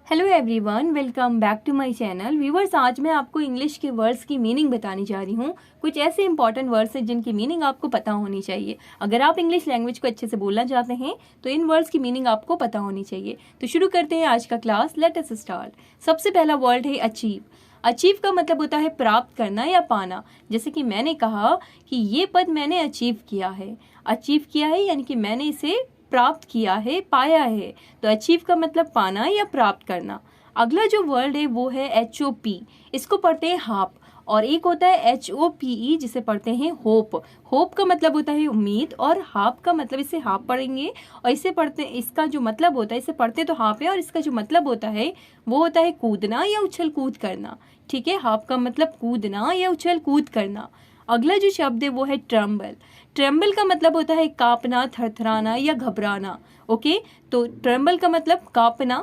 Hello everyone, welcome back to my channel. Viewers, आज मैं आपको इंग्लिश के वर्ड्स की मीनिंग बताने जा रही हूँ। कुछ ऐसे इंपॉर्टेंट वर्ड्स हैं जिनकी मीनिंग आपको पता होनी चाहिए। अगर आप इंग्लिश लैंग्वेज को अच्छे से बोलना चाहते हैं तो इन वर्ड्स की मीनिंग आपको पता होनी चाहिए। तो शुरू करते हैं आज का क्लास। Let us start. सबसे पहला वर्ड है अचीव। अचीव का मतलब होता है प्राप्त करना या पाना। जैसे कि मैंने कहा कि ये पद मैंने अचीव किया है। अचीव किया है यानी कि मैंने इसे प्राप्त किया है, पाया है। तो अचीव का मतलब पाना या प्राप्त करना। अगला जो वर्ड है वो है HOP। इसको पढ़ते हैं हाप। और एक होता है HOPE जिसे पढ़ते हैं होप। होप का मतलब होता है उम्मीद, और हाप का मतलब, इसे हाप पढ़ेंगे और इसे पढ़ते, इसका जो मतलब होता है, इसे पढ़ते तो हाप है और इसका जो मतलब होता है वो होता है कूदना या उछल कूद करना। ठीक है, हाप का मतलब कूदना या उछल कूद करना। अगला जो शब्द है वो है ट्रम्बल। ट्रम्बल का मतलब होता है कांपना, थरथराना या घबराना। ओके, तो ट्रम्बल का मतलब कांपना,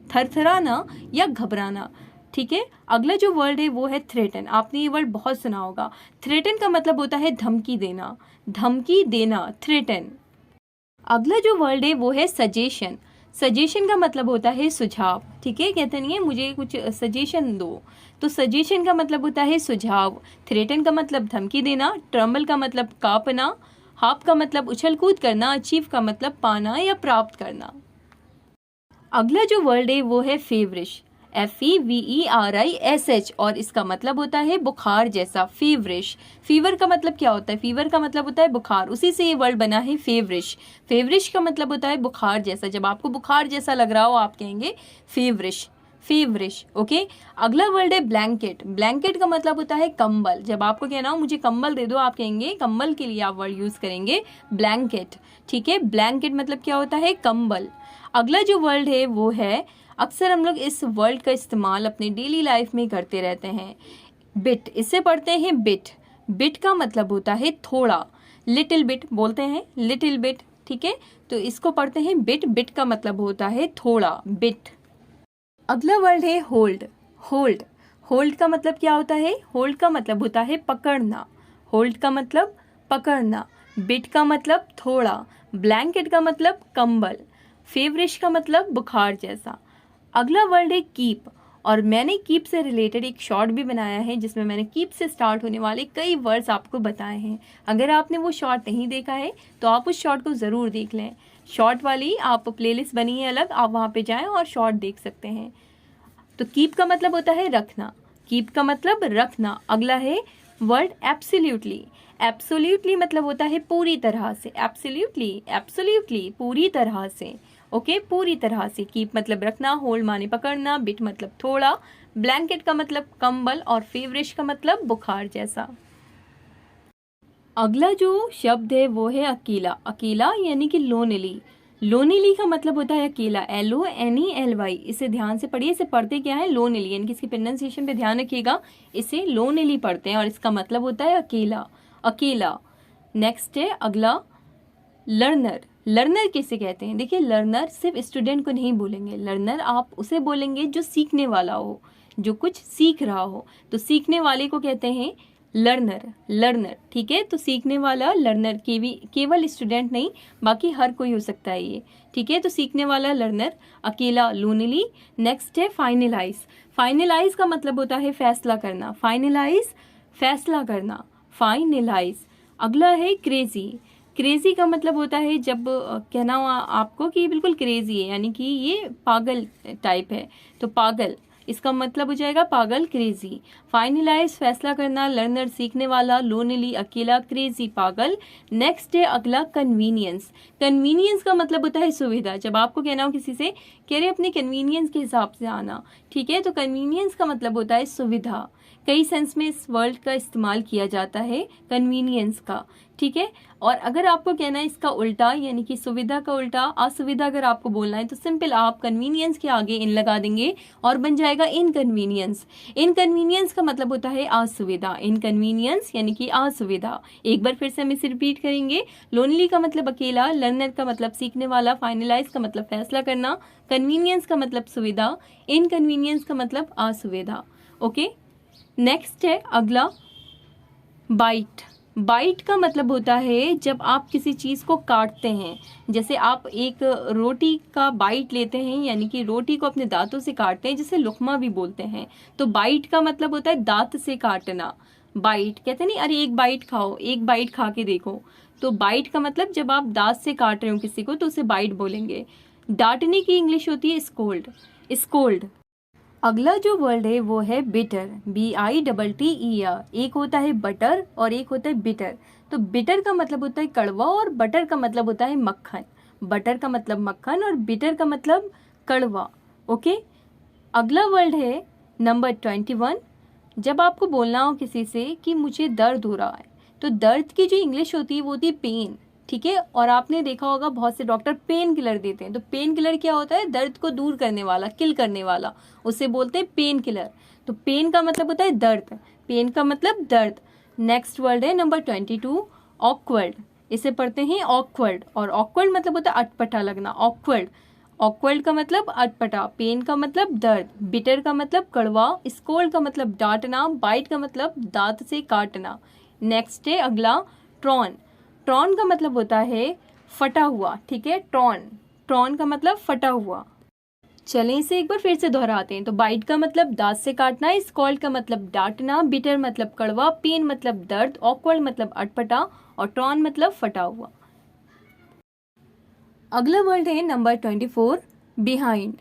थरथराना या घबराना। ठीक है, अगला जो वर्ड है वो है थ्रेटन। आपने ये वर्ड बहुत सुना होगा। थ्रेटन का मतलब होता है धमकी देना, धमकी देना, थ्रेटन। अगला जो वर्ड है वो है सजेशन। सजेशन का मतलब होता है सुझाव। ठीक है, कहते नहीं है मुझे कुछ सजेशन दो, तो सजेशन का मतलब होता है सुझाव। थ्रेटन का मतलब धमकी देना, ट्रम्बल का मतलब कांपना, हाप का मतलब उछल कूद करना, अचीव का मतलब पाना या प्राप्त करना। अगला जो वर्ड है वो है फेवरिश। FEVERISH, और इसका मतलब होता है बुखार जैसा, फेवरिश। फीवर का मतलब क्या होता है? फीवर का मतलब होता है बुखार, उसी से ये वर्ड बना है फेवरिश। फेवरिश का मतलब होता है बुखार जैसा। जब आपको बुखार जैसा लग रहा हो आप कहेंगे फेवरिश, फेवरिश। ओके, अगला वर्ड है ब्लैंकेट। ब्लैंकेट का मतलब होता है कंबल। जब आपको कहना हो मुझे कंबल दे दो, आप कहेंगे कंबल के लिए आप वर्ड यूज करेंगे ब्लैंकेट। ठीक है, ब्लैंकेट मतलब क्या होता है? कंबल। अगला जो वर्ड है वो है, अक्सर हम लोग इस वर्ड का इस्तेमाल अपने डेली लाइफ में करते रहते हैं, बिट। इसे पढ़ते हैं बिट। बिट का मतलब होता है थोड़ा, लिटिल बिट बोलते हैं, लिटिल बिट। ठीक है, तो इसको पढ़ते हैं बिट। बिट का मतलब होता है थोड़ा, बिट। अगला वर्ड है होल्ड। होल्ड। होल्ड का मतलब क्या होता है? होल्ड का मतलब होता है पकड़ना। होल्ड का मतलब पकड़ना। बिट का मतलब थोड़ा। ब्लैंकेट का मतलब कंबल। फेवरिश का मतलब बुखार जैसा। अगला वर्ड है कीप। और मैंने कीप से रिलेटेड एक शॉर्ट भी बनाया है जिसमें मैंने कीप से स्टार्ट होने वाले कई वर्ड्स आपको बताए हैं। अगर आपने वो शॉर्ट नहीं देखा है तो आप उस शॉर्ट को ज़रूर देख लें। शॉर्ट वाली आप प्लेलिस्ट बनी है अलग, आप वहाँ पे जाएं और शॉर्ट देख सकते हैं। तो कीप का मतलब होता है रखना। कीप का मतलब रखना। अगला है वर्ड एब्सोल्युटली। एब्सोल्युटली मतलब होता है पूरी तरह से। एब्सोल्युटली, एब्सोल्युटली, पूरी तरह से। ओके, पूरी तरह से। कीप मतलब रखना, होल्ड माने पकड़ना, बिट मतलब थोड़ा, ब्लैंकेट का मतलब कंबल, और फेवरिश का मतलब बुखार जैसा। अगला जो शब्द है वो है अकेला। अकेला यानी कि लोनली। लोनली का मतलब होता है अकेला, LONELY। इसे ध्यान से पढ़िए। इसे पढ़ते क्या है? लोनली, यानी कि इसकी प्रोनाउंसिएशन पे ध्यान रखिएगा। इसे लोनली पढ़ते हैं और इसका मतलब होता है अकेला, अकेला। नेक्स्ट है अगला लर्नर। लर्नर किसे कहते हैं? देखिए, लर्नर सिर्फ स्टूडेंट को नहीं बोलेंगे। लर्नर आप उसे बोलेंगे जो सीखने वाला हो, जो कुछ सीख रहा हो। तो सीखने वाले को कहते हैं लर्नर, लर्नर। ठीक है, तो सीखने वाला लर्नर, केवल स्टूडेंट नहीं, बाकी हर कोई हो सकता है ये। ठीक है, तो सीखने वाला लर्नर, अकेला लोनली। नेक्स्ट है फाइनलाइज। फाइनलाइज का मतलब होता है फैसला करना। फाइनलाइज, फैसला करना, फाइनलाइज। अगला है क्रेजी। क्रेजी का मतलब होता है जब कहना हो आपको कि बिल्कुल क्रेजी है, यानी कि ये पागल टाइप है, तो पागल, इसका मतलब हो जाएगा पागल, क्रेजी। फाइनलाइज, फैसला करना, लर्नर, सीखने वाला, लोनली, अकेला, क्रेजी, पागल। नेक्स्ट है अगला कन्वीनियंस। कन्वीनियंस का मतलब होता है सुविधा। जब आपको कहना हो किसी से कह रहे अपने कन्वीनियंस के हिसाब से आना, ठीक है, तो कन्वीनियंस का मतलब होता है सुविधा। कई सेंस में इस वर्ड का इस्तेमाल किया जाता है कन्वीनियंस का। ठीक है, और अगर आपको कहना है इसका उल्टा, यानी कि सुविधा का उल्टा असुविधा, अगर आपको बोलना है तो सिंपल आप कन्वीनियंस के आगे इन लगा देंगे और बन जाएगा इनकन्वीनियंस। इनकन्वीनियंस का मतलब होता है असुविधा। इनकन्वीनियंस यानी कि असुविधा। एक बार फिर से हम इसे रिपीट करेंगे। लोनली का मतलब अकेला, लर्नर का मतलब सीखने वाला, फाइनलाइज का मतलब फैसला करना, कन्वीनियंस का मतलब सुविधा, इनकन्वीनियंस का मतलब असुविधा। ओके, नेक्स्ट है अगला बाइट। बाइट का मतलब होता है जब आप किसी चीज़ को काटते हैं, जैसे आप एक रोटी का बाइट लेते हैं, यानी कि रोटी को अपने दांतों से काटते हैं, जिसे लुकमा भी बोलते हैं। तो बाइट का मतलब होता है दांत से काटना। बाइट कहते नहीं, अरे एक बाइट खाओ, एक बाइट खा के देखो। तो बाइट का मतलब जब आप दांत से काट रहे हो किसी को तो उसे बाइट बोलेंगे। डांटने की इंग्लिश होती है स्कोल्ड। स्कोल्ड। अगला जो वर्ड है वो है बिटर, BITTER। एक होता है बटर और एक होता है बिटर। तो बिटर का मतलब होता है कड़वा और बटर का मतलब होता है मक्खन। बटर का मतलब मक्खन और बिटर का मतलब कड़वा। ओके। अगला वर्ड है नंबर 21। जब आपको बोलना हो किसी से कि मुझे दर्द हो रहा है, तो दर्द की जो इंग्लिश होती है वो होती है पेन। ठीक है। और आपने देखा होगा बहुत से डॉक्टर पेन किलर देते हैं। तो पेन किलर क्या होता है? दर्द को दूर करने वाला, किल करने वाला, उसे बोलते हैं पेन किलर। तो पेन का मतलब होता है दर्द, पेन का मतलब दर्द। नेक्स्ट वर्ड है नंबर 22, ऑकवर्ड। इसे पढ़ते हैं ऑकवर्ड, और ऑकवर्ड मतलब होता है अटपटा लगना। ऑकवर्ड। ऑकवर्ड का मतलब अटपटा, पेन का मतलब दर्द, बिटर का मतलब कड़वा, स्कोल्ड का मतलब डांटना, बाइट का मतलब दांत से काटना। नेक्स्ट है अगला ट्रॉन। ट्रॉन का मतलब होता है फटा हुआ। ठीक है। ट्रॉन, ट्रॉन का मतलब फटा हुआ। चलें इसे एक बार फिर से दोहराते हैं। तो बाइट का मतलब दांत से काटना, स्कोल्ड का मतलब डांटना, बिटर मतलब कड़वा, पेन मतलब दर्द, ऑकवर्ड मतलब अटपटा और ट्रॉन मतलब फटा हुआ। अगला वर्ड है नंबर 24, बिहाइंड।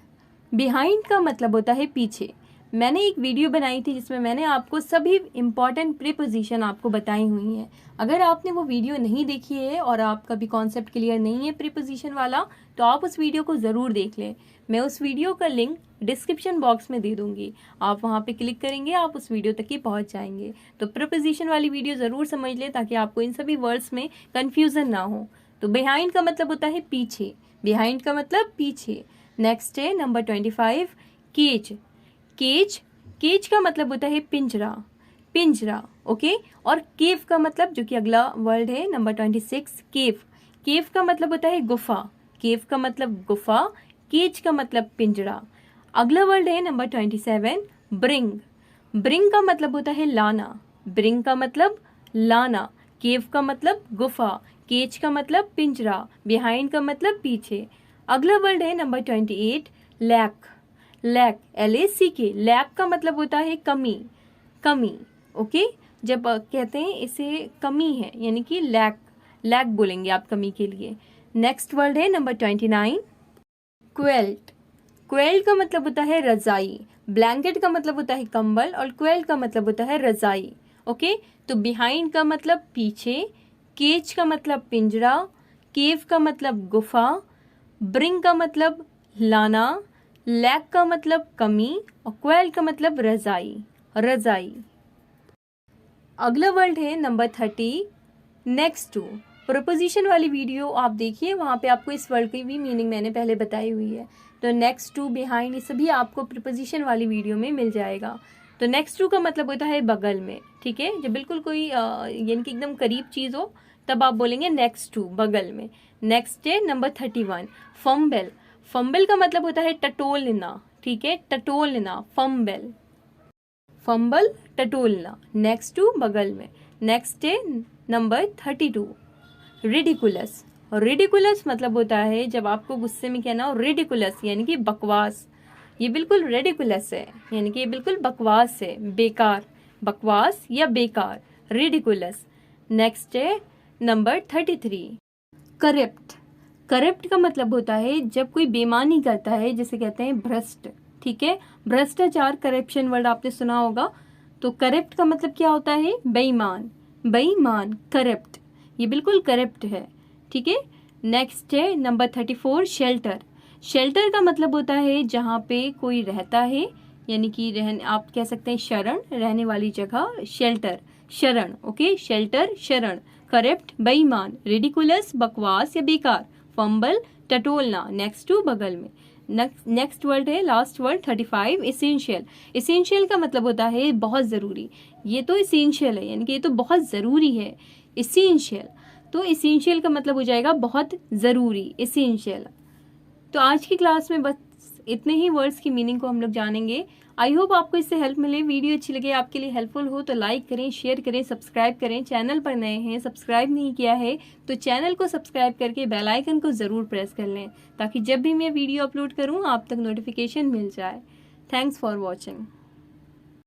बिहाइंड का मतलब होता है पीछे। मैंने एक वीडियो बनाई थी जिसमें मैंने आपको सभी इम्पॉर्टेंट प्रीपोजिशन आपको बताई हुई हैं। अगर आपने वो वीडियो नहीं देखी है और आपका भी कॉन्सेप्ट क्लियर नहीं है प्रीपोजिशन वाला, तो आप उस वीडियो को ज़रूर देख लें। मैं उस वीडियो का लिंक डिस्क्रिप्शन बॉक्स में दे दूंगी। आप वहाँ पे क्लिक करेंगे, आप उस वीडियो तक ही पहुँच जाएंगे। तो प्रीपोजिशन वाली वीडियो ज़रूर समझ लें ताकि आपको इन सभी वर्ड्स में कन्फ्यूज़न ना हो। तो बिहाइंड का मतलब होता है पीछे। बिहाइंड का मतलब पीछे। नेक्स्ट है नंबर 25, केज। केज, केज का मतलब होता है पिंजरा, पिंजरा। ओके। और केव का मतलब, जो कि अगला वर्ड है नंबर 26, केव। केव का मतलब होता है गुफा, केव का मतलब गुफा, केज का मतलब पिंजरा। अगला वर्ड है नंबर 27, ब्रिंग। ब्रिंग का मतलब होता है लाना, ब्रिंग का मतलब लाना, केव का मतलब गुफा, केज का मतलब पिंजरा, बिहाइंड का मतलब पीछे। अगला वर्ड है number 28, lack. Lack, LACK। Lack का मतलब होता है कमी, कमी। ओके। जब कहते हैं इसे कमी है, यानी कि लैक, लैक बोलेंगे आप कमी के लिए। नेक्स्ट वर्ड है नंबर 29, क्वेल्ट। क्वेल्ट का मतलब होता है रजाई। ब्लैंकेट का मतलब होता है कंबल और क्वेल्ट का मतलब होता है रजाई। ओके। तो बिहाइंड का मतलब पीछे, केज का मतलब पिंजरा, केव का मतलब गुफा, ब्रिंग का मतलब लाना, लैक का मतलब कमी और क्वेल्ट का मतलब रजाई, रजाई। अगला वर्ड है नंबर 30, नेक्स्ट टू। प्रोपोजिशन वाली वीडियो आप देखिए, वहाँ पे आपको इस वर्ड की भी मीनिंग मैंने पहले बताई हुई है। तो नेक्स्ट टू, बिहाइंड, ये सभी आपको प्रोपोजिशन वाली वीडियो में मिल जाएगा। तो नेक्स्ट टू का मतलब होता है बगल में। ठीक है। जब बिल्कुल कोई यानी कि एकदम करीब चीज़ हो तब आप बोलेंगे नेक्स्ट टू, बगल में। नेक्स्ट है नंबर 31, फंबल। फंबल का मतलब होता है टटोलना। ठीक है। टटोलना, फंबल, फंबल, टटोलना। नेक्स्ट टू, बगल में। नेक्स्ट है नंबर 32, रिडिकुलस। रिडिकुलस मतलब होता है जब आपको गुस्से में कहना हो रिडिकुलस, यानी कि बकवास। ये बिल्कुल रिडिकुलस है, यानी कि ये बिल्कुल बकवास है, बेकार, बकवास या बेकार, रिडिकुलस। नेक्स्ट है नंबर 33, करप्ट। करप्ट का मतलब होता है जब कोई बेईमानी करता है, जिसे कहते हैं भ्रष्ट। ठीक है। भ्रष्टाचार, करप्शन वर्ड आपने सुना होगा। तो करप्ट का मतलब क्या होता है? बेईमान, बेईमान, करप्ट। ये बिल्कुल करप्ट है। ठीक है। नेक्स्ट है नंबर 34, शेल्टर। शेल्टर का मतलब होता है जहाँ पे कोई रहता है, यानी कि आप कह सकते हैं शरण, रहने वाली जगह, शेल्टर, शरण। ओके। शेल्टर, शरण। करप्ट, बेईमान, रिडिकुलस, बकवास या बेकार, फंबल, टटोलना, नेक्स्ट टू, बगल में। नेक्स्ट वर्ड है लास्ट वर्ड 35, इसेंशियल। इसेंशियल का मतलब होता है बहुत ज़रूरी। ये तो इसेंशियल है, यानी कि ये तो बहुत ज़रूरी है, इसेंशियल। तो इसेंशियल का मतलब हो जाएगा बहुत ज़रूरी, इसेंशियल। तो आज की क्लास में बस इतने ही वर्ड्स की मीनिंग को हम लोग जानेंगे। आई होप आपको इससे हेल्प मिले। वीडियो अच्छी लगे, आपके लिए हेल्पफुल हो तो लाइक करें, शेयर करें, सब्सक्राइब करें। चैनल पर नए हैं, सब्सक्राइब नहीं किया है तो चैनल को सब्सक्राइब करके बेल आइकन को ज़रूर प्रेस कर लें ताकि जब भी मैं वीडियो अपलोड करूँ आप तक नोटिफिकेशन मिल जाए। Thanks for watching.